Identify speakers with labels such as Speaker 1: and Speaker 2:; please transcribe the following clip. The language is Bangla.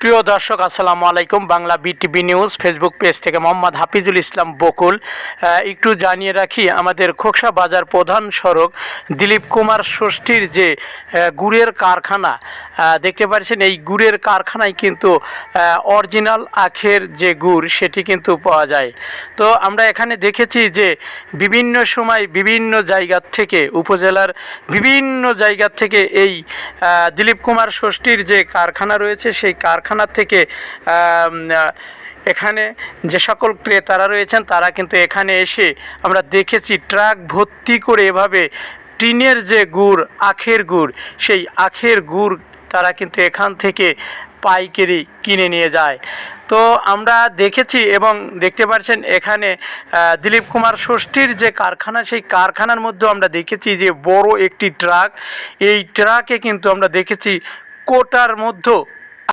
Speaker 1: প্রিয় দর্শক আসসালামু আলাইকুম। Bangla BTV news Facebook page থেকে মোহাম্মদ হাফিজুল ইসলাম বকুল। একটু জানিয়ে রাখি, আমাদের খোকসা বাজার প্রধান সড়ক দিলীপ কুমার ষষ্ঠীর যে গুড়ের কারখানা দেখতে পাচ্ছেন, এই গুড়ের কারখানায় কিন্তু অরিজিনাল আখের যে গুড় সেটি কিন্তু পাওয়া যায়। তো আমরা এখানে দেখেছি যে বিভিন্ন সময় বিভিন্ন জায়গা থেকে, উপজেলার বিভিন্ন জায়গা থেকে এই দিলীপ কুমার ষষ্ঠীর যে কারখানা রয়েছে সেই কারখানা থেকে এখানে যে সকল ক্রেতারা রয়েছেন তারা কিন্তু এখানে এসে আমরা দেখেছি ট্রাক ভর্তি করে এভাবে টিনের যে গুড়, আখের গুড়, সেই আখের গুড় তারা কিন্তু এখান থেকে পাইকারি কিনে নিয়ে যায়। তো আমরা দেখেছি এবং দেখতে পাচ্ছেন এখানে দিলীপ কুমার ষষ্ঠীর যে কারখানা, সেই কারখানার মধ্যে আমরা দেখেছি যে বড় একটি ট্রাক, এই ট্রাকে কিন্তু আমরা দেখেছি কোটার মধ্যে